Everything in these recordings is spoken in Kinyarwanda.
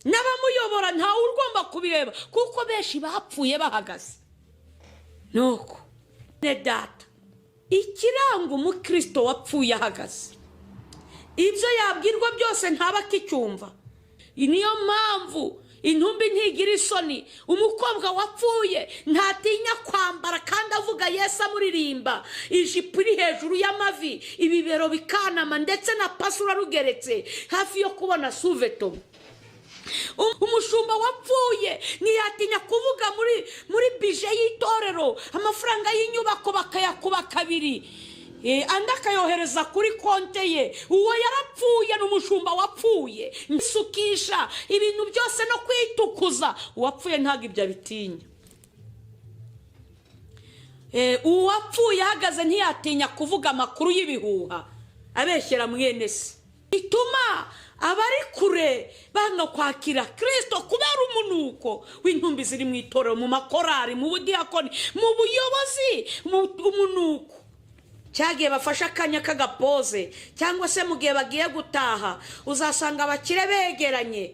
n'abamuyobora ntawe ugomba kubireba kuko benshi bapfuye bahagaze. Nuko ne data, ikiranga umukristo wapfuye ahagaze, ibyo yabwirwa byose ntaba akicyumva. Niyo mpamvu intumbi ntigira isoni, umukobwa wapfuye ntatinya kwambara kandi avuga Yesu amuririmba, ijipo iri hejuru y'amavi, ibibero bikanama ndetse na pasura rugeretse hafi yo kubona suveto. Umushumba wapfuye ntiyatinya kuvuga muri bije y'itorero amafaranga y'inyubako bakayakuba kabiri, andi akayohereza kuri konte ye. Uwo yarapfuye n'umushumba wapfuye, isukisha ibintu byose no kwitukuza. Uwapfuye ntabwo ibyo abitinya. Uwapfuye ahagaze ntiyatinya kuvuga amakuru y'ibihuha abeshyera mwene se. Ituma abari kure banga kwakira Kristo kubera umunuko w'intumbi ziri mu itorero, mu makorari, mu budiyakoni, mu buyobozi, umunuko. Cyagiye bafasha akanya kagapoze cyangwa se mu gihe bagiye gutaha, uzasanga abakire begeranye,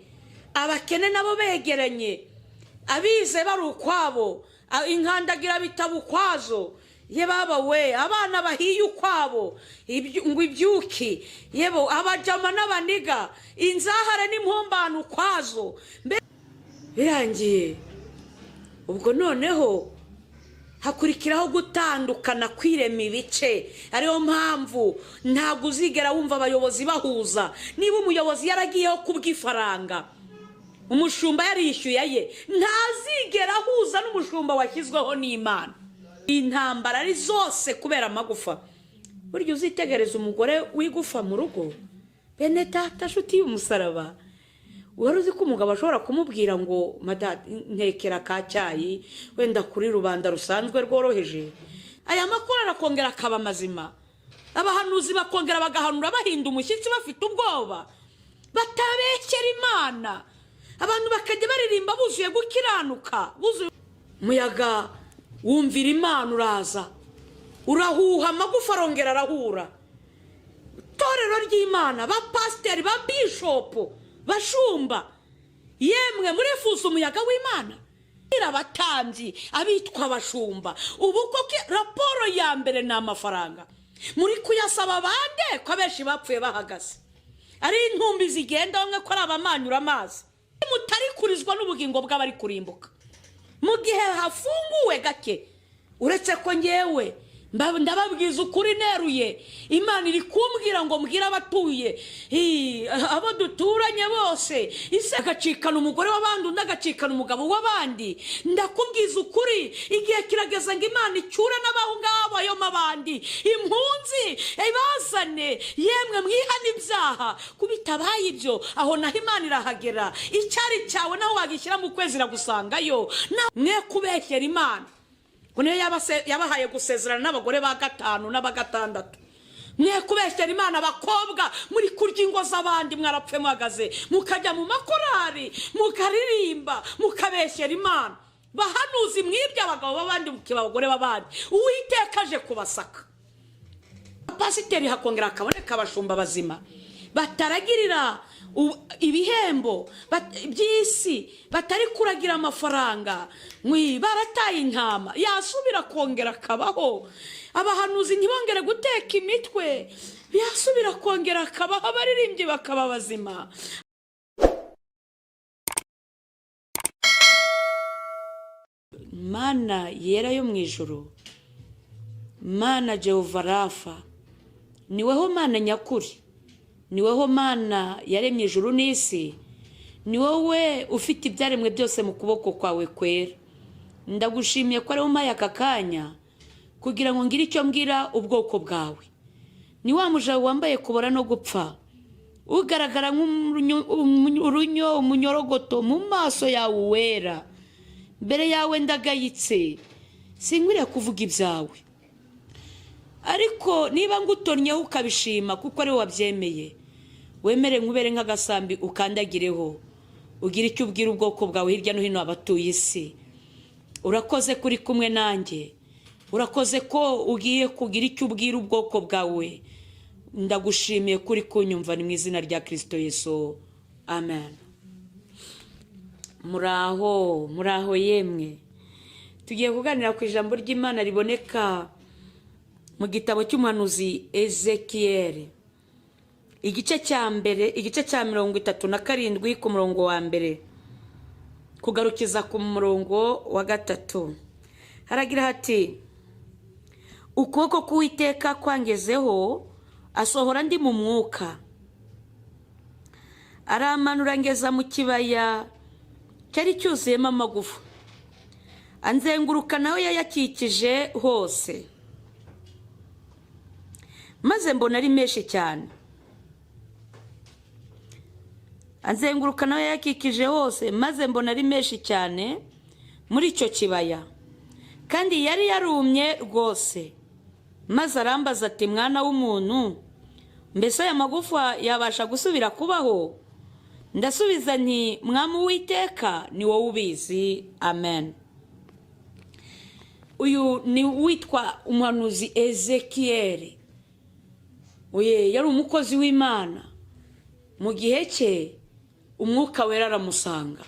abakene nabo begeranye, abize bari ukwabo, inkandagira bitaba ukwazo. Ye baba we, abana bahiye ukwabo, ngo ibyuki, yebo abajama n'abaniga, inzahare n'impumbano ukwazo. Birangiye ubwo noneho hakurikiraho gutandukana, kwirema ibice. Ariyo mpamvu ntabwo uzigera wumva abayobozi bahuza. Niba umuyobozi yaragiyeho kubw'ifaranga, umushumba yarishyuye ye, ntazigera ahuza n'umushumba washyizweho n'Imana. Intambara ari zose kubera amagufa. Burya uzitegereza umugore wigufa mu rugo, bene data nshuti y'umusaraba, wari uzi ko umugabo ashobora kumubwira ngo ntekera ka cyayi wenda kuri rubanda rusanzwe rworoheje, aya makuru arakongera akaba mazima. Abahanuzi bakongera bagahanura bahinda umushyitsi bafite ubwoba, batabekera Imana. Abantu bakajya baririmba buzuye gukiranuka, buzuye umuyaga wumvira Imana, uraza urahuha, amagufa arongera arahura. Itorero ry'Imana, ba pasiteri, ba bishopu, bashumba, yemwe murifuza umuyaga w'Imana. Abatambyi, abitwa abashumba, ubu koko raporo ya mbere ni amafaranga. Muri kuyasaba bande ko abenshi bapfuye bahagaze, ari intumbi zigenda bamwe ko ari abamanyura amazi. Mutari kurizwa n'ubugingo bw'abari kurimbuka mu gihe hafunguwe gake. Uretse ko ngewe ndababwiza ukuri neruye, Imana iri kumbwira ngo mbwira abatuye abo duturanye bose, ise agacikana umugore w'abandi undi agacikana umugabo w'abandi. Ndakubwiza ukuri, igihe kirageze ngo Imana icyure n'abaho ngabo ayo mabandi, impunzi ibazane, yemwe mwihana ibyaha. Kubitabaye ibyo, aho naho Imana irahagera. Icyari cyawe naho wagishyira mu kwezi iragusangayo. Mwe kubeshyera Imana. Kune yabahaye gusezerana n'abagore ba 5 n'aba 6. Mwe kubeshyera Imana abakobwa, muri kurya ingo z'abandi, mwarapfe muhagaze, mukajya mu makorari, mukaririmba, mukabeshyera Imana. Bahanuzi mwibye abagabo b'abandi, mukiba abagore b'abandi. Uwiteka aje kubasaka. Pasiteri hakongera akaboneka abashumba bazima bataragirira ibihembo by'isi, batari kuragira amafaranga, barataye intama, yasubira kongera akabaho. Abahanuzi ntibongere guteka imitwe, yasubira kongera akabaho, abaririmbyi bakaba bazima. Mana yera yo mu ijuru, Mana Jehova Rafa, niweho Mana nyakuri, niweho Mana yaremye ijuru n'isi, ni wowe ufite ibyaremwe byose mu kuboko kwawe kwera. Ndagushimiye ko ari umpaye aka kanya kugira ngo ngire icyo mbwira ubwoko bwawe. Ni wa mujawe wambaye kubora no gupfa, ugaragara nk'urunyo, umunyorogoto mu maso yawe wera. Mbere yawe ndagayitse, sinkwiriye kuvuga ibyawe, ariko niba ngutonyeho ukabishima kuko ari wabyemeye, wemere nkubere nk'agasambi ukandagireho, ugira icyo ubwira ubwoko bwawe hirya no hino abatuye isi. Urakoze kuri kumwe nanjye, urakoze ko ugiye kugira icyo ubwira ubwoko bwawe. Ndagushimiye kuri kunyumva, ni mu izina rya Kristo Yesu, amen. muraho yemwe. Tugiye kuganira ku ijambo ry'Imana riboneka mu gitabo cy'umuhanuzi Ezekiyeli, igice cya 37 ku murongo wa mbere kugarukiza ku murongo wa 3. Haragira hati: ukuboko k'Uwiteka kwangezeho, asohora ndi mu mwuka, aramanura ngeza mu kibaya cyari cyuzuyemo amagufa, anzenguruka nawe yayakikije hose, maze mbona ari menshi cyane. Anzenguruka nawe yayakikije hose, maze mbona ari menshi cyane muri icyo kibaya, kandi yari yarumye rwose. Maze arambaza ati: mwana w'umuntu, mbese aya magufa yabasha gusubira kubaho? Ndasubiza nti: mwami Uwiteka, ni wowe ubizi. Amen. Uyu ni witwa umuhanuzi Ezekiyeli. Yari umukozi w'Imana. Mu gihe cye umwuka wera aramusanga,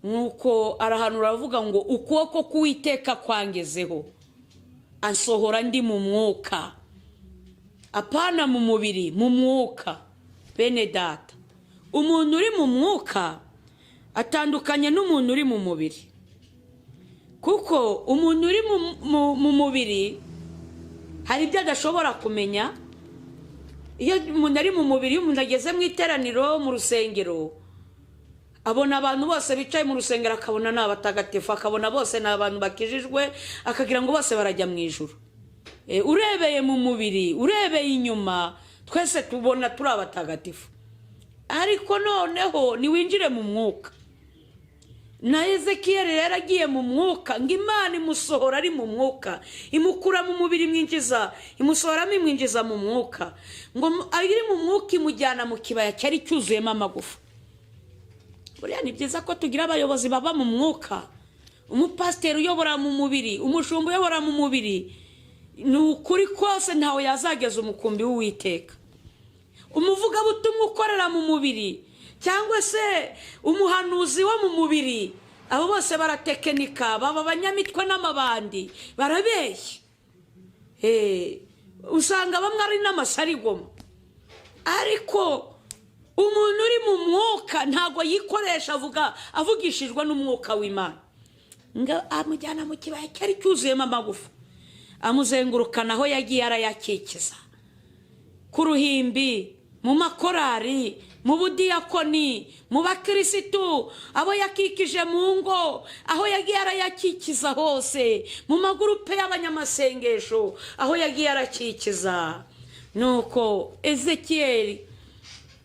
nuko arahanura avuga ngo ukuboko k'Uwiteka kwangezeho, ansohora ndi mu mwuka. Apana mu mubiri, mu mwuka. Bene data, umuntu uri mu mwuka atandukanye n'umuntu uri mu mubiri, kuko umuntu uri mu mubiri hari ibyo adashobora kumenya. Iyo umuntu ari mu mubiri, iyo umuntu ageze mu iteraniro, mu rusengero, abona abantu bose bicaye mu rusengero, akabona ni abatagatifu, akabona bose ni abantu bakijijwe, akagira ngo bose barajya mu ijuru. Urebeye mu mubiri, urebeye inyuma, twese tubona turi abatagatifu. Ariko noneho niwinjire mu mwuka. Na Ezekiyeli rero agiye mu mwuka, ngo Imana imusohora ari mu mwuka, imukura mu mubiri imwinjiza, imusohoramo imwinjiza mu mwuka. Ngo ari mu mwuka imujyana mu kibaya cyari cyuzuyemo amagufa. Buriya ni byiza ko tugira abayobozi baba mu mwuka. Umupasiteri uyobora mu mubiri, umushumba uyobora mu mubiri, ni ukuri kose ntawe yazageza umukumbi w'Uwiteka. Umuvugabutumwa ukorera mu mubiri, cyangwa se umuhanuzi wo mu mubiri, abo bose baratekinika, baba abanyamitwe n'amabandi, barabeshya. Usanga bamwe ari n'amasarigoma. Ariko umuntu uri mu mwuka ntabwo yikoresha, avugishijwe n'umwuka w'Imana. Ngo amujyana mu kibaya cyari cyuzuyemo amagufa, amuzengurukana aho yagiye arayakikiza, ku ruhimbi, mu makorari, mu budiyakoni, mu bakirisitu, abo yakikije mu ngo, aho yagiye arayakikiza hose, mu magurupe y'abanyamasengesho, aho yagiye arakikiza. Nuko Ezekiyeli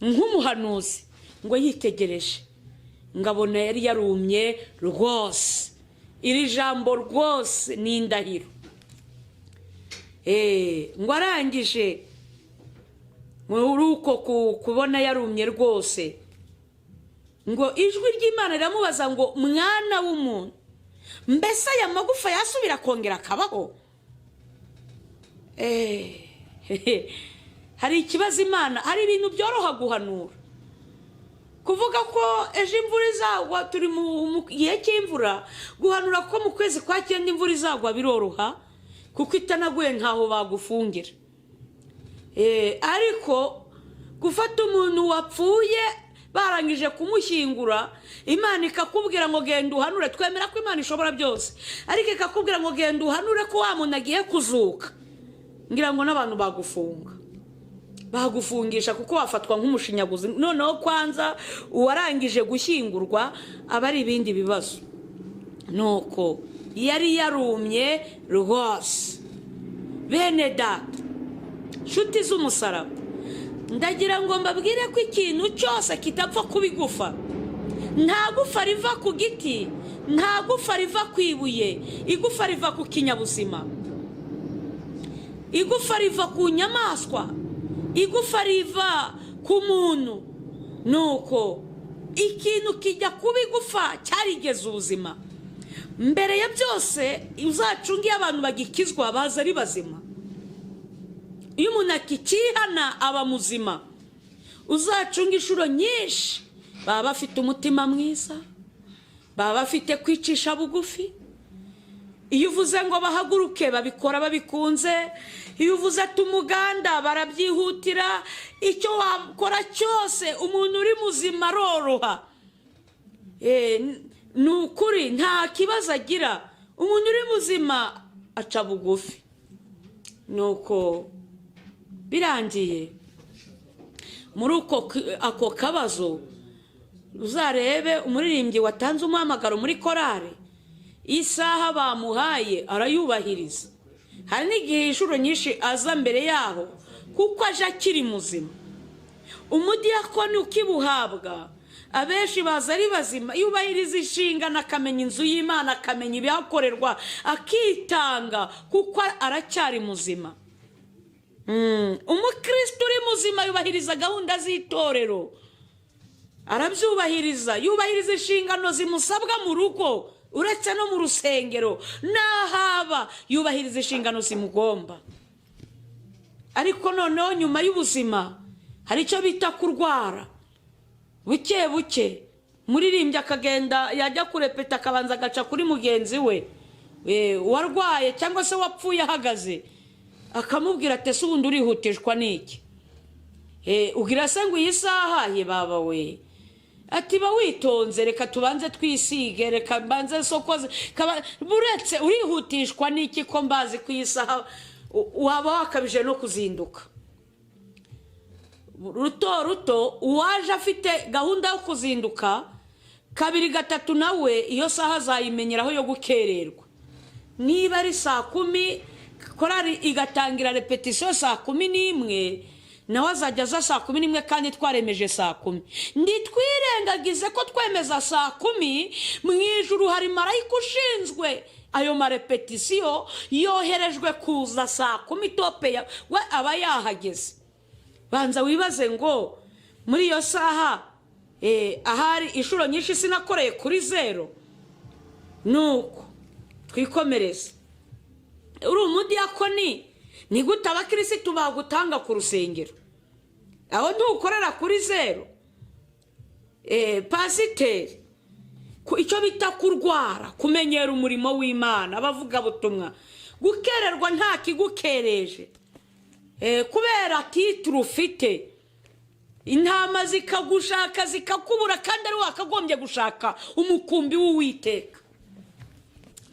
nk'umuhanuzi ngo yitegereje, ngabona yari yarumye rwose. Iri jambo rwose ni indahiro. Ngo arangije, muri uko kubona yarumye rwose, ngo ijwi ry'Imana riramubaza ngo mwana w'umuntu, mbese aya magufa yasubira kongera akabaho? Hari ikibazo Imana, hari ibintu byoroha guhanura. Kuvuga ko ejo imvura izagwa, turi mu gihe cy'imvura, guhanura ko mu kwezi kwa 9 imvura izagwa biroroha, kuko itanaguye ntaho bagufungira. Ariko gufata umuntu wapfuye barangije kumushyingura, Imana ikakubwira ngo genda uhanure. Twemera ko Imana ishobora byose, ariko ikakubwira ngo genda uhanure ko wa muntu agiye kuzuka, ngira ngo n'abantu bagufungisha, kuko wafatwa nk'umushinyaguzi. Noneho kwanza uwarangije gushyingurwa aba ari ibindi bibazo. Nuko yari yarumye rwose. Bene data, nshuti z'umusaraba, ndagira ngo mbabwire ko ikintu cyose kitapfa kubigufa. Nta gufa riva ku giti, nta gufa riva ku ibuye, igufa riva ku kinyabuzima, igufa riva ku nyamaswa, igufa riva ku muntu. Nuko ikintu kijya kuba igufa cyarigeze ubuzima. Mbere ya byose uzacunge abantu bagikizwa baza ari bazima. Iyo umuntu akikihana aba muzima. Uzacunga inshuro nyinshi baba bafite umutima mwiza, baba bafite kwicisha bugufi. Iyo uvuze ngo bahaguruke babikora babikunze, iyo uvuze ati umuganda barabyihutira. Icyo wakora cyose umuntu uri muzima aroroha. Ni ukuri nta kibazo agira, umuntu uri muzima aca bugufi. Nuko birangiye muri ako kabazo, uzarebe umuririmbyi watanze umuhamagaro muri korari, isaha bamuhaye arayubahiriza. Hari n'igihe inshuro nyinshi aza mbere yaho kuko aje akiri muzima. Umudiyakoni ukibuhabwa abenshi baza ari bazima, yubahiriza inshingano, akamenya inzu y'Imana, akamenya ibihakorerwa, akitanga kuko aracyari muzima. Umukristo uri muzima yubahiriza gahunda z'itorero, arabyubahiriza, yubahiriza inshingano zimusabwa mu rugo uretse no mu rusengero, n'ahaba yubahiriza inshingano zimugomba. Ariko noneho nyuma y'ubuzima hari icyo bita kurwara. Buke buke muririmbyi akagenda, yajya kurepeta akabanza agaca kuri mugenzi we warwaye cyangwa se wapfuye ahagaze, akamubwira ati ese ubundi urihutishwa n'iki? Ugira se ngo iyi saha ye baba we, ati ba witonze, reka tubanze twisige, reka mbanze sokoze, buretse urihutishwa n'iki ko mbazi ku iyi saha waba wakabije no kuzinduka. Ruto ruto uwaje afite gahunda yo kuzinduka kabiri gatatu, nawe iyo saha azayimenyeraho yo gukererwa. Niba ari 10:00 korari igatangira repetition 11:00, nawe azajya aza 11:00 kandi twaremeje 10:00. Nditwirengagize ko twemeza 10:00, mu ijuru hari marayika ushinzwe ayo marepetition, yoherejwe kuza 10:00 tope we aba yahageze. Banza wibaze ngo muri iyo saha ahari inshuro nyinshi sinakoreye kuri 0. Nuko twikomereze. Uri umudiyakoni, ni gute abakirisitu bagutanga ku rusengero? Aho ntukorera kuri 0. Pasiteri, icyo bita kurwara, kumenyera umurimo w'Imana, abavuga butumwa, gukererwa nta kigukereje. Kubera tituru ufite, intama zikagushaka zikakubura kandi ari wakagombye gushaka umukumbi w'Uwiteka.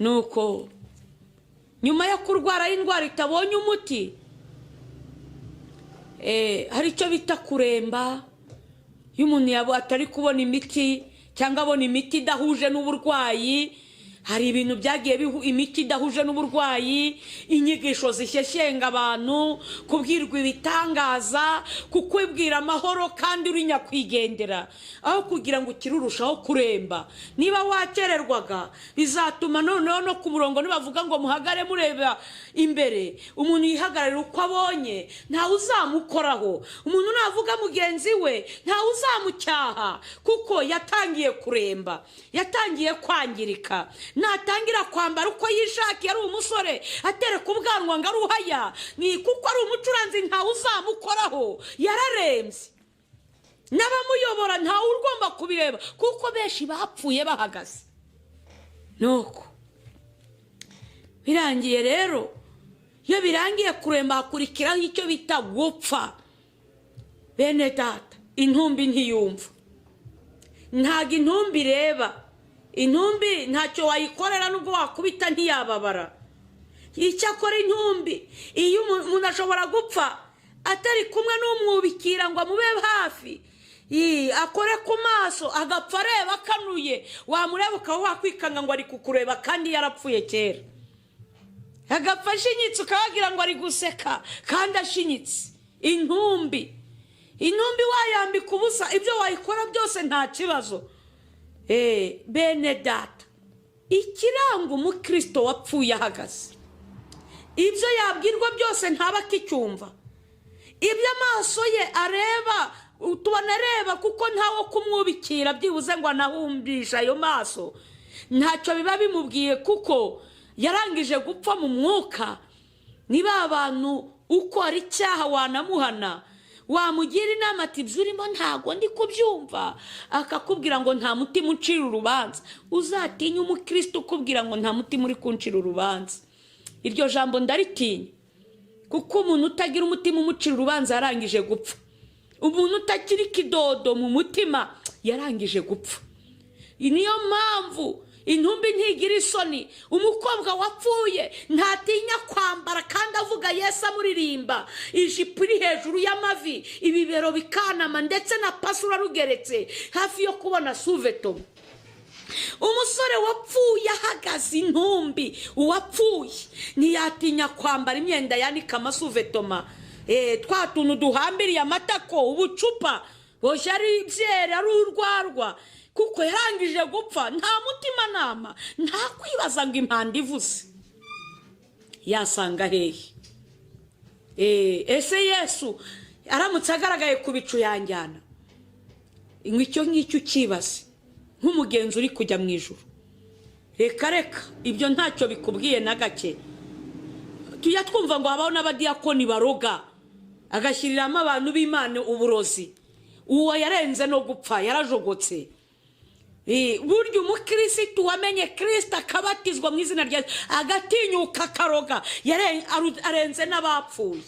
Nuko nyuma yo kurwara indwara itabonye umuti, hari icyo bita kuremba. Iyo umuntu yabo atari kubona imiti cyangwa abona imiti idahuje n'uburwayi, hari ibintu byagiye imiti idahuje n'uburwayi, inyigisho zishyeshyenga abantu, kubwirwa ibitangaza, kukwibwira amahoro kandi uri nyakwigendera, aho kugira ngo ukirurushaho kuremba. Niba wakererwaga bizatuma noneho no ku murongo nibavuga ngo muhagare mureba imbere, umuntu yihagararira uko abonye, ntawe uzamukoraho. Umuntu navuga mugenzi we ntawe uzamucyaha kuko yatangiye kuremba, yatangiye kwangirika. Natangira kwambara uko yishakiye ari umusore, atereka ubwanwa ngo aruhaya, ni kuko ari umucuranzi ntawe uzamukoraho, yararembye. N'abamuyobora ntawe ugomba kubireba kuko benshi bapfuye bahagaze. Nuko birangiye rero, iyo birangiye kuremba hakurikiraho icyo bita gupfa. Bene data, intumbi ntiyumva, ntago intumbi ireba. Intumbi ntacyo wayikorera nubwo wakubita ntiyababara. Icyakora intumbi, iyo umuntu ashobora gupfa atari kumwe n'umwubikira ngo amube hafi, akore ku maso agapfa areba akanuye, wamureba ukaba wakwikanga ngo ari kukureba kandi yarapfuye kera. Agapfa ashinyitse ukabagira ngo ari guseka kandi ashinyitse. Intumbi wayambika ubusa, ibyo wayikora byose nta kibazo. Bene data, ikiranga umukristo wapfuye ahagaze, ibyo yabwirwa byose ntaba akicyumva. Ibyo amaso ye areba, tubona areba kuko ntawo kumwubikira byibuze ngo anahumbisha ayo maso, ntacyo biba bimubwiye kuko yarangije gupfa mu mwuka. Niba abantu ukora icyaha wanamuhana, wamugira inama ati ibyo urimo ntago ndi kubyumva, akakubwira ngo nta mutima uncira urubanza. Uzatinya umukristo ukubwira ngo nta mutima uri kuncira urubanza. Iryo jambo ndaritinya, kuko umuntu utagira umutima umucira urubanza yarangije gupfa. Umuntu utakiri kidodo mu mutima yarangije gupfa. Niyo mpamvu intumbi ntigira isoni. Umukobwa wapfuye ntatinya kwambara kandi avuga Yesu amuririmba, ijipo iri hejuru y'amavi, ibibero bikanama, ndetse na pasura rugeretse hafi yo kubona suveto. Umusore wapfuye ahagaze intumbi, uwapfuye ntiyatinya kwambara imyenda yanika amasuvetoma, twa tuntu duhambiriye amatako, ubucupa boshye ari byera ari urwarwa, kuko yarangije gupfa. Nta mutima nama, nta kwibaza ngo impanda ivuze yasanga hehe. Ese Yesu aramutse agaragaye ku bicu yanjyana? Icyo ngicyo ukibaze nk'umugenzi uri kujya mu ijuru. Reka ibyo ntacyo bikubwiye na gake. Tujya twumva ngo habaho n'abadiyakoni baroga, agashyiriramo abantu b'Imana uburozi. Uwo yarenze no gupfa, yarajogotse. Burya umukirisitu wamenye Kristo akabatizwa mu izina rya Yesu agatinyuka akaroga, arenze n'abapfuye.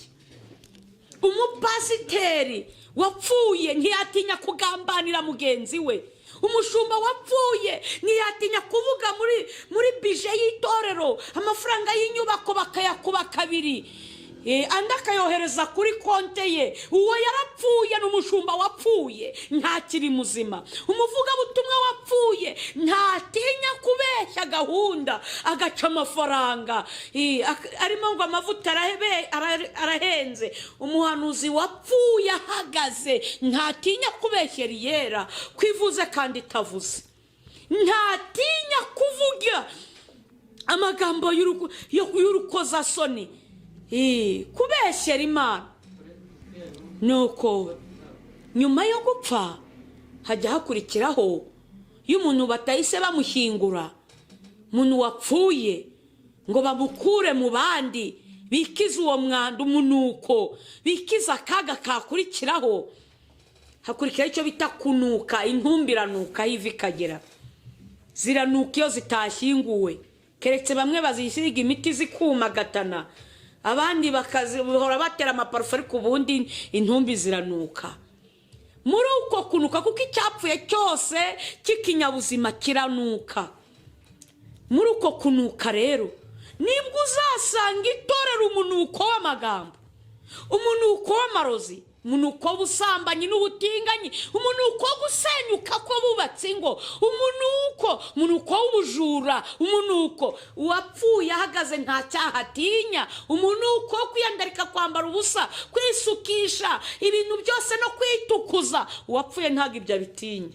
Umupasiteri wapfuye ntiyatinya kugambanira mugenzi we. Umushumba wapfuye ntiyatinya kuvuga muri bije y'itorero amafaranga y'inyubako bakayakuba kabiri, andi akayohereza kuri konte ye. Uwo yarapfuye n'umushumba wapfuye ntakiri muzima. Umuvugabutumwa wapfuye ntatinya kubeshya gahunda agaca amafaranga, arimo ngo amavuta arahenze. Umuhanuzi wapfuye ahagaze ntatinya kubeshyera iyera, kwivuze kandi itavuze. Ntatinya kuvuga amagambo y'urukozasoni, kubeshyera Imana. Nuko nyuma yo gupfa hajya hakurikiraho, iyo umuntu batahise bamushyingura, umuntu wapfuye ngo bamukure mu bandi, bikize uwo mwanda, umunuko, bikize akaga kakurikiraho. Hakurikiraho icyo bita kunuka. Intumbi iranuka ivi ikagera, ziranuka iyo zitashyinguwe, keretse bamwe bazisiga imiti zikumagatana, abandi bakazihora batera amaparufe, ariko ubundi intumbi ziranuka. Muri uko kunuka, kuko icyapfuye cyose cy'ikinyabuzima kiranuka, muri uko kunuka rero nibwo uzasanga itorero umunuko w'amagambo, umunuko w'amarozi, umunuko w'ubusambanyi n'ubutinganyi, umunuko wo gusenyuka ko bubatse ingo, umunuko w'ubujura, umunuko uwapfuye ahagaze nta cyaha atinya, umunuko wo kwiyandarika, kwambara ubusa, kwisukisha ibintu byose no kwitukuza. Uwapfuye ntabwo ibyo abitinya.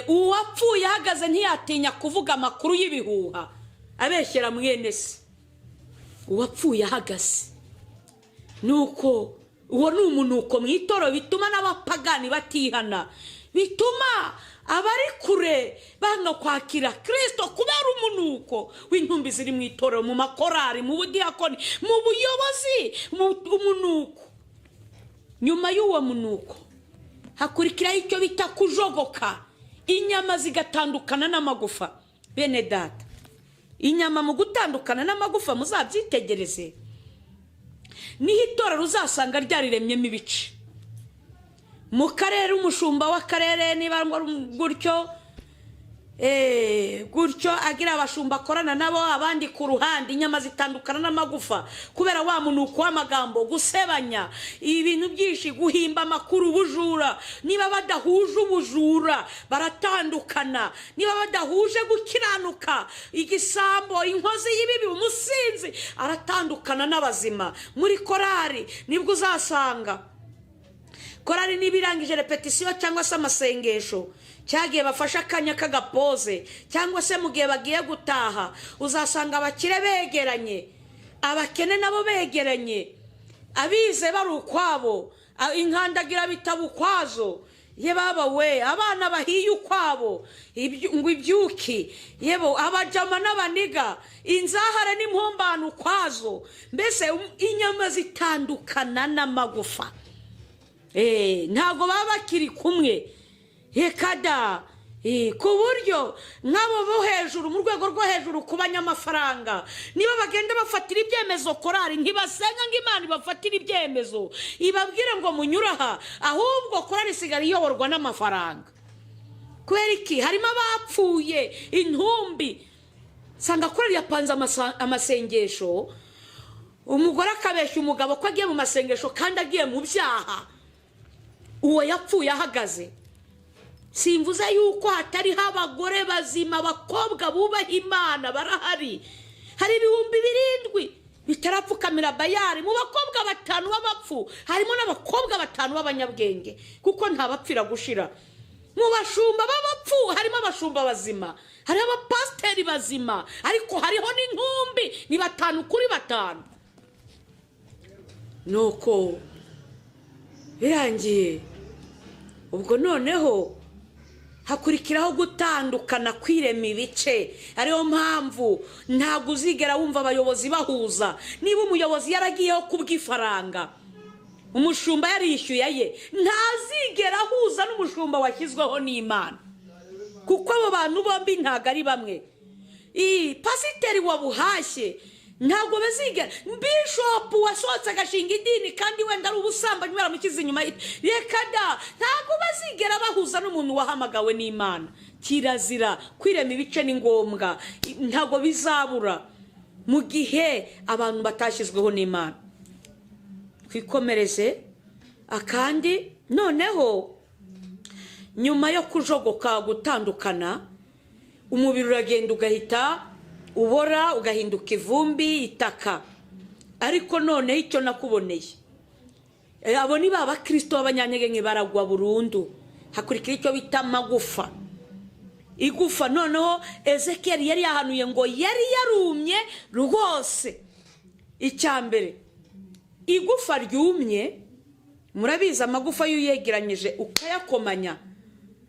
Uwapfuye ahagaze ntiyatinya kuvuga amakuru y'ibihuha abeshyera mwene se. Uwapfuye ahagaze, nuko uwo ni umunuko mu itorero, bituma n'abapagani batihana, bituma abari kure banga kwakira Kristo kubera umunuko w'intumbi ziri mu itorero, mu makorari, mu budiyakoni, mu buyobozi, umunuko. Nyuma y'uwo munuko hakurikiraho icyo bita kujogoka, inyama zigatandukana n'amagufa. Bene data, inyama mu gutandukana n'amagufa muzabyitegereze. Niho itorero uzasanga ryariremyemo ibice. Mu karere, umushumba w'akarere niba gutyo gutyo agira abashumba akorana nabo, abandi ku ruhande, inyama zitandukana n'amagufa kubera wa munuko w'amagambo, gusebanya, ibintu byinshi, guhimba amakuru, ubujura. Niba badahuje ubujura baratandukana, niba badahuje gukiranuka, igisambo, inkozi y'ibibi, umusinzi aratandukana n'abazima. Muri korari nibwo uzasanga korari nibirangije repetisiyo cyangwa se amasengesho, cyagiye bafasha akanya k'agapoze, cyangwa se mu gihe bagiye gutaha, uzasanga abakire begeranye, abakene nabo begeranye, abize bari ukwabo, inkandagira bitaba ukwazo, ye baba we abana bahiye ukwabo ngo ibyuki yebo abajama n'abaniga inzahara n'impombano kwazo mbese inyama zitandukana n'amagufa ntago baba bakiri kumwe hekada ku buryo nk'abo bo hejuru mu rwego rwo hejuru ku banyamafaranga niba bagenda bafatira ibyemezo korari ntibasenga ngo Imana ibafatire ibyemezo ibabwire ngo munyuraha ahubwo korari isigara iyoborwa n'amafaranga kubera iki harimo abapfuye intumbi sanga korari yapanze amasengesho umugore akabeshya umugabo ko agiye mu masengesho kandi agiye mu byaha uwo yapfuye ahagaze simvuze yuko hatariho abagore bazima abakobwa bubaha Imana barahari hari 7,000 bitarapfukamira Bayali mu bakobwa 5 b'abapfu harimo n'abakobwa 5 b'abanyabwenge kuko ntabapfira gushira mu bashumba b'abapfu harimo abashumba bazima hari abapasteri bazima ariko hariho n'intumbi ni 5 kuri 5 nuko birangiye ubwo noneho hakurikiraho gutandukana kwirema ibice ariyo mpamvu ntabwo uzigera wumva abayobozi bahuza niba umuyobozi yaragiyeho kubw'ifaranga umushumba yarishyuye ye ntazigera ahuza n'umushumba washyizweho n'Imana kuko abo bantu bombi ntago ari bamwe pasiteri wabuhashye ntabwo bazigera bishop wasohotse agashinga idini kandi wenda ari ubusambanyi baramukiza inyuma reka da ntabwo bazigera bahuza n'umuntu wahamagawe n'Imana kirazira kwirema ibice ni ngombwa ntabwo bizabura mu gihe abantu batashyizweho n'Imana twikomereze akandi noneho nyuma yo kujogoka gutandukana umubiri uragenda ugahita ubora ugahinduka ivumbi itaka ariko none icyo nakuboneye abo ni baba Kristo b'abanyanyege baragwa burundu hakurikira icyo bita magufa igufa noneho Ezekiel yari yahanuye ngo yari yarumye rwose icyambere igufa ryumye murabiza amagufa yuyegeranyije ukayakomanya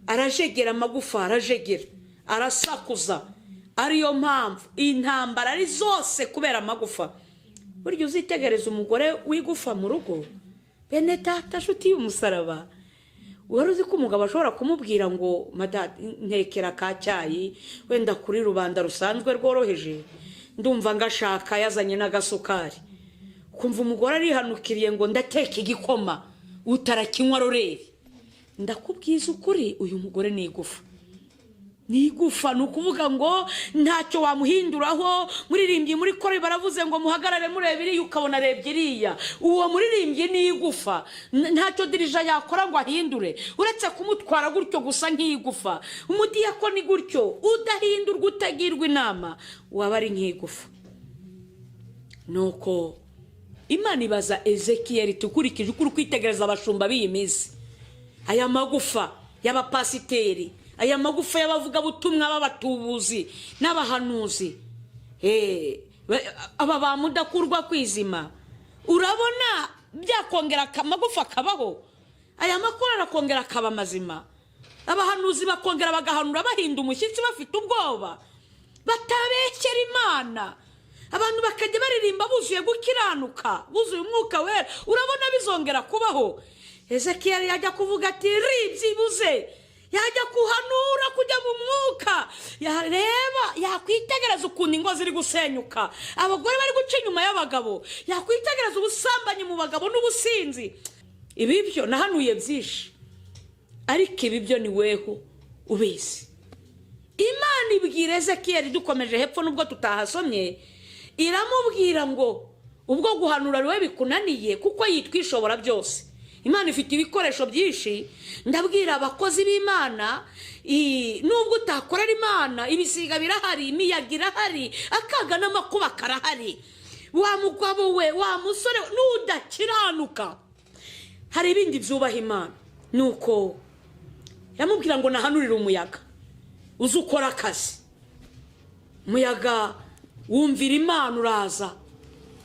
arajegera amagufa arajegera arasakuza ariyo mpamvu intambara ari zose kubera amagufa buryo uzitegereza umugore wigufa mu rugo bene data nshuti y'umusaraba wari uzi ko umugabo ashobora kumubwira ngo ntekera ka cyayi wenda kuri rubanda rusanzwe rworoheje ndumva ngashaka yazanye n'agasukari kumva umugore arihanukiriye ngo ndateka igikoma utarakinywa roreri ndakubwiza ukuri uyu mugore ni igufa nigufa nukuvuga ngo ntacyo wamuhinduraho muririmbyi muri kore baravuze ngo muhagarare murebiri ukabona rebye uwo muririmbyi ni igufa ntacyo dirija yakora ngo ahindure uretse kumutwara gutyo gusa nk'igufa umudiyakoni gutyo udahindurwa utagirwa inama waba ari nk'igufa nuko Imana ibaza Ezekiel tukurikije ukuri kwitegereza abashumba b'iyi minsi aya magufa y'abapasiteri aya magufa y'abavuga butumwa b'abatubuzi n'abahanuzi aba bamudakurwa kwizima urabona byakongera amagufa akabaho aya makuru arakongera akaba mazima abahanuzi bakongera bagahanura bahinda umushyitsi bafite ubwoba batabekera Imana abantu bakajya baririmba buzuye gukiranuka buzuye umwuka wera urabona bizongera kubaho Ezekiel yajya kuvuga ati byibuze yajya kuhanura kujya mu mwuka yareba yakwitegereza ukuntu ingo ziri gusenyuka abagore bari guca inyuma y'abagabo yakwitegereza ubusambanyi mu bagabo n'ubusinzi ibibyo nahanuye byinshi ariko ibibyo ni weho ubizi Imana ibwira Ezekiel dukomeje hepfo nubwo tutahasomye iramubwira ngo ubwo guhanura riwe bikunaniye kuko yitwishobora byose Imana ifite ibikoresho byinshi ndabwira abakozi b'Imana nubwo utakorera Imana ibisiga birahari imiyaga irahari akaga n'amakuba karahari wa mugabo we wa musore n'udakiranuka hari ibindi byubaha Imana nuko yamubwira ngo nahanurire umuyaga uzi ukora akazi umuyaga wumvira Imana uraza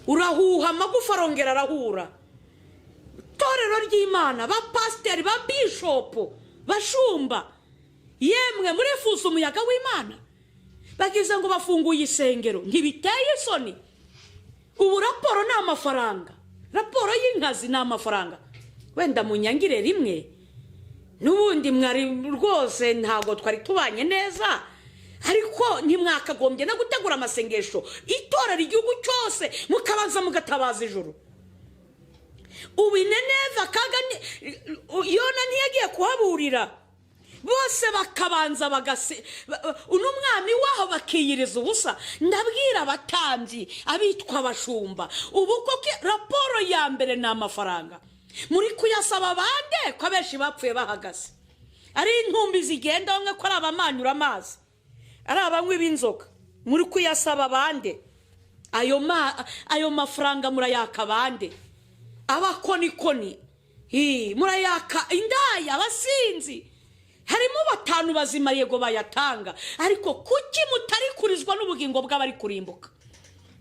urahuha amagufa arongera arahura itorero ry'Imana ba pasiteri ba bishopu bashumba yemwe murifuza umuyaga w'Imana. Bagize ngo bafunguye isengero, ntibiteye isoni. Ubu raporo ni amafaranga, raporo y'inkazi ni amafaranga. Wenda munyangire rimwe, n'ubundi mwari rwose ntabwo twari tubanye neza, ariko ntimwakagombye no gutegura amasengesho itorera igihugu cyose mukabanza mugatabaza ijuru. Ubu Nineve Yona ntiyagiye kuhaburira, bose bakabanza n'umwami waho bakiyiriza ubusa. Ndabwira abatambyi abitwa abashumba, ubu koko raporo ya mbere ni amafaranga. Muri kuyasaba bande ko abenshi bapfuye bahagaze, ari intumbi zigenda bamwe ko ari abamanyura amazi, ari abanywi b'inzoga. Muri kuyasaba bande ayo mafaranga? Murayaka bande? Abakonikoni murayaka indaya, abasinzi. Harimo batanu bazima yego bayatanga, ariko kuki mutari kurizwa n'ubugingo bw'abari kurimbuka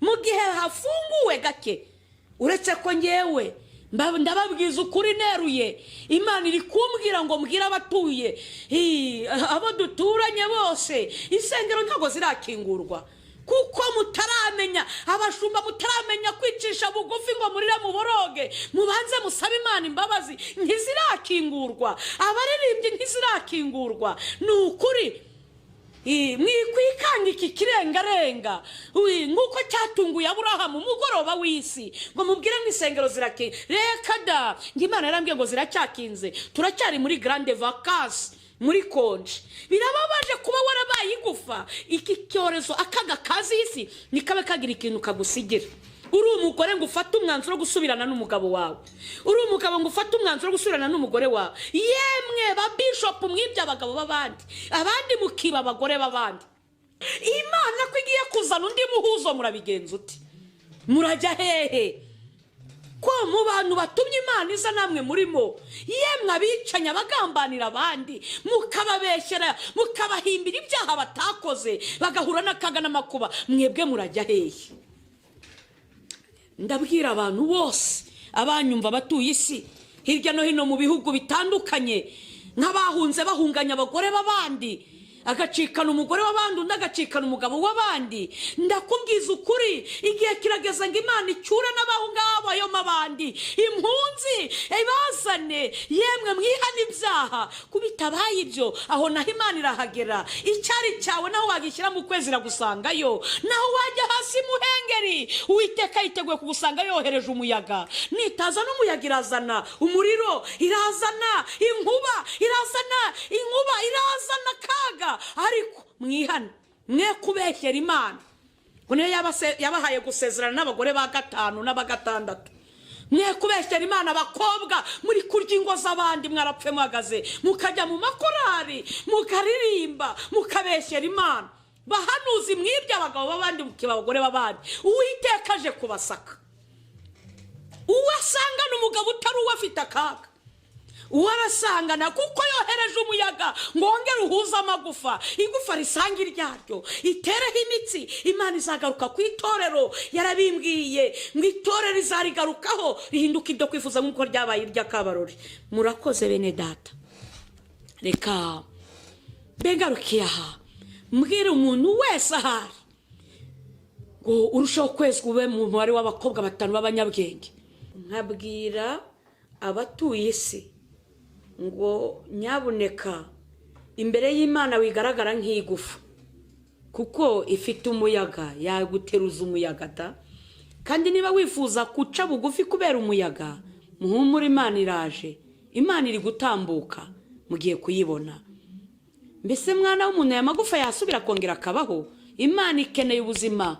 mu gihe hafunguwe gake? Uretse ko ngewe ndababwiza ukuri neruye, Imana iri kumbwira ngo mbwira abatuye abo duturanye bose isengero ntago zirakingurwa, kuko mutaramenya, abashumba mutaramenya kwicisha bugufi ngo murire muboroge, mubanze musabe Imana imbabazi. Ntizirakingurwa, abaririmbyi ntizirakingurwa. Ni ukuri mwikwikanga iki kirengarenga nk'uko cyatunguye Aburahamu umugoroba w'isi ngo mubwire ngo isengero zirakinze. Reka da, Imana yarambwiye ngo ziracyakinze, turacyari muri grande vacances, muri konje. Birababaje kuba warabaye igufa. Iki cyorezo akaga kazi isi nikabe kagira ikintu kagusigira. Uri umugore ngo ufate umwanzuro wo gusubirana n'umugabo wawe, uri umugabo ngo ufate umwanzuro wo gusubirana n'umugore wawe. Yemwe ba bishop mwibye abagabo b'abandi, abandi mukiba abagore b'abandi. Imana ko igiye kuzana undi muhuzo, murabigenza uti? Murajya hehe? Ko mu bantu batumye Imana iza namwe murimo, yemwe abicanya bagambanira abandi, mukababeshyera, mukabahimbira ibyaha batakoze, bagahura n'akaga n'amakuba. Mwebwe murajya hehe? Ndabwira abantu bose abanyumva batuye isi hirya no hino mu bihugu bitandukanye, nk'abahunze bahunganya abagore b'abandi, agacikana umugore w'abandi undi agacikana umugabo w'abandi. Ndakubwiza ukuri, igihe kirageze ngo Imana icyure n'abaho ngabo ayo mabandi, impunzi ibazane, yemwe mwihana ibyaha. Kubitabaye ibyo, aho naho Imana irahagera. Icyari cyawe naho wagishyira mu kwezi iragusangayo, naho wajya hasi muhengeri Uwiteka yiteguye kugusanga yohereje umuyaga. Nitaza n'umuyaga irazana umuriro, irazana inkuba, irazana kaga. Ariko mwihana, mwe kubeshyera Imana. Ngo yabahaye gusezerana n'abagore ba 5 n'aba6. Mwe kubeshyera Imana abakobwa, muri kurya ingo z'abandi, mwarapfe muhagaze, mukajya mu makorari mukaririmba, mukabeshyera Imana. Bahanuzi mwibye abagabo b'abandi, mukiba abagore b'abandi. Uwiteka aje kubasaka. Uwasanga n'umugabo utari uwafite akaga, uwarasangana kuko yohereje umuyaga ngo wongere uhuze amagufa, igufa risanga iryaryo, itereho imitsi. Imana izagaruka ku itorero, yarabimbwiye ngo itorero izarigarukaho rihinduka ibyo kwifuza nk'uko ryabaye irya Kabarori. Murakoze bene data, reka begarukiye aha mbwira umuntu wese ahari ngo urushaho kwezwa ube mu mubare w'abakobwa 5 b'abanyabwenge. Nkabwira abatuye isi ngo nyabuneka imbere y'Imana wigaragara nk'igufa, kuko ifite umuyaga, yaguteruza umuyaga da. Kandi niba wifuza kuca bugufi kubera umuyaga, muhumure, Imana iraje, Imana iri gutambuka, mugiye kuyibona. Mbese mwana w'umuntu aya magufa yasubira kongera akabaho? Imana ikeneye ubuzima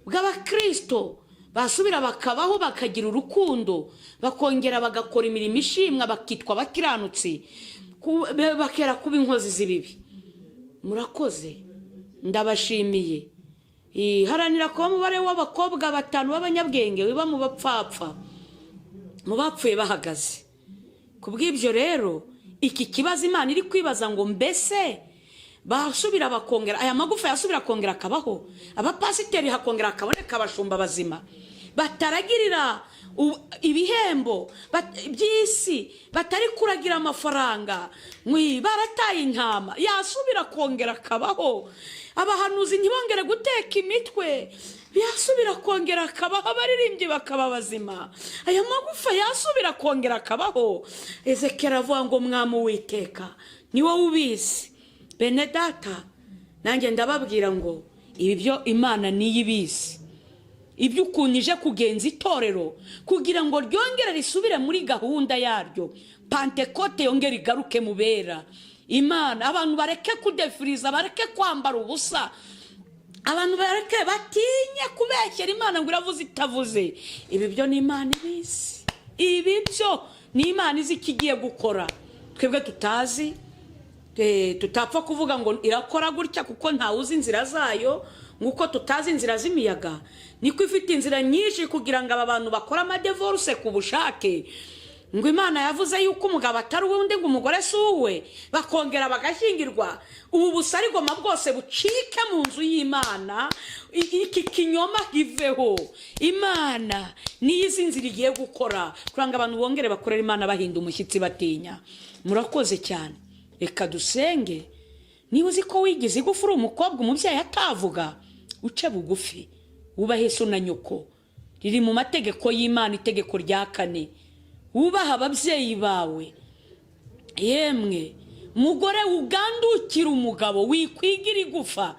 bw'abakristo basubira bakabaho, bakagira urukundo, bakongera bagakora imirimo ishimwa, bakitwa bakiranutsi, bakera kuba inkozi z'ibibi. Murakoze, ndabashimiye. Haranira kuba umubare w'abakobwa 5 b'abanyabwenge wiba mu bapfapfa, mu bapfuye bahagaze. Kubw'ibyo rero iki kibazo Imana iri kwibaza ngo mbese basubira bakongera aya magufa yasubira kongera akabaho, abapasiteri hakongera akaboneka abashumba bazima. bataragirira ibihembo by'isi, batari kuragira amafaranga, barataye intama, yasubira kongera akabaho. Abahanuzi ntibongere guteka imitwe, yasubira kongera akabaho. Abaririmbyi bakaba bazima, aya magufa yasubira kongera akabaho. Ezekiyeli avuga ngo Mwami Uwiteka ni wowe ubizi. Bene data, nanjye ndababwira ngo ibi byo Imana niyo ibizi. Ibyo ukuntu ije kugenza itorero kugira ngo ryongere risubire muri gahunda yaryo, Pentekote yongere igaruke mu bera. Imana, abantu bareke kudefiriza, bareke kwambara ubusa, abantu bareke batinye kubeshyera Imana ngo iravuze itavuze. Ibi byo ni Imana ibizi. Ibi byo ni Imana izi ikigiye gukora, twebwe tutazi. Tutapfa kuvuga ngo irakora gutya kuko ntawuzi inzira zayo. Nguko tutazi inzira z'imiyaga, niko ifite inzira nyinshi kugira ngo aba bantu bakora amadevorce ku bushake. Ngo Imana yavuze yuko umugabo atari uwundi, ngo umugore si uwe, bakongera bagashyingirwa. Ubu busarigoma bwose bucike mu nzu y'Imana, iki kinyoma giveho. Imana niyo izi nzira igiye gukora kugira ngo abantu bongere bakorera Imana bahinda umushyitsi batinya. Murakoze cyane, reka dusenge. Niba uzi ko wigize igufu uri umukobwa umubyeyi atavuga, uce bugufi, wubahe so na nyoko. Riri mu mategeko y'Imana, itegeko rya 4. Wubaha ababyeyi bawe. Yemwe mugore ugandukira umugabo, wikwigira igufa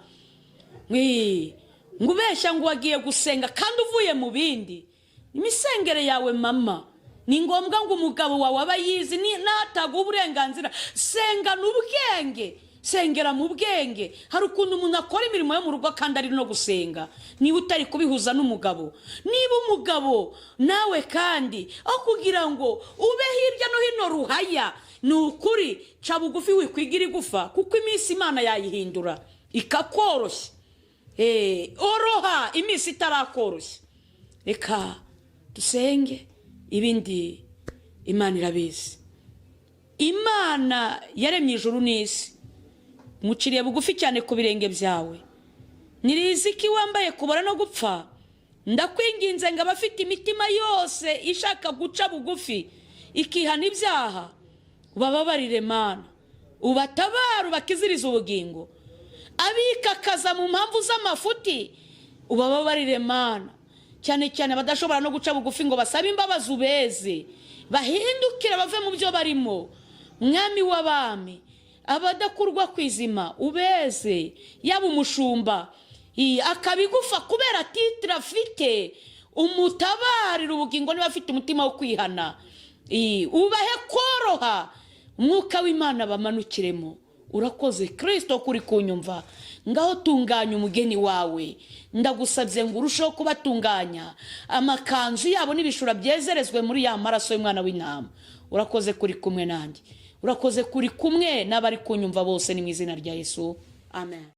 ngubeshya ngo wagiye gusenga kandi uvuye mu bindi. Imisengere yawe mama, ni ngombwa ngo umugabo wawe abayizi. Nataga uburenganzira, senga n'ubwenge, sengera mu bwenge. Hari ukuntu umuntu akora imirimo yo mu rugo kandi ari no gusenga, niba utari kubihuza n'umugabo. Niba umugabo nawe kandi aho kugira ngo ube hirya no hino ruhaya, ni ukuri ca bugufi wikwigira igufa, kuko iminsi Imana yayihindura ikakoroshya. Oroha iminsi itarakoroshya. Reka dusenge, ibindi Imana irabizi. Imana yaremye ijuru n'isi, muciriye bugufi cyane ku birenge byawe. Niriziki wambaye kubora no gupfa, ndakwinginze ngo abafite imitima yose ishaka guca bugufi ikihana ibyaha, ubababarire Mana, ubatabare, ubakizirize ubugingo. Abikakaza mu mpamvu z'amafuti, ubababarire Mana, cyane cyane badashobora no guca bugufi ngo basabe imbabazi, ubeze bahindukire bave mu byo barimo. Mwami w'abami, abadakurwa kwizima ubeze, yaba umushumba akabigufa kubera titira afite, umutabarira ubugingo niba afite umutima wo kwihana. Ubahe koroha, umwuka w'Imana bamanukiremo. Urakoze Kristo kuri kunyumva, ngaho tunganya umugeni wawe. Ndagusabye ngo urusheho kubatunganya, amakanzu yabo n'ibishura byezerezwe muri ya maraso y'Umwana w'Intama. Urakoze kuri kumwe nanjye, urakoze kuri kumwe n'abari kunyumva bose, ni mu izina rya Yesu, amen.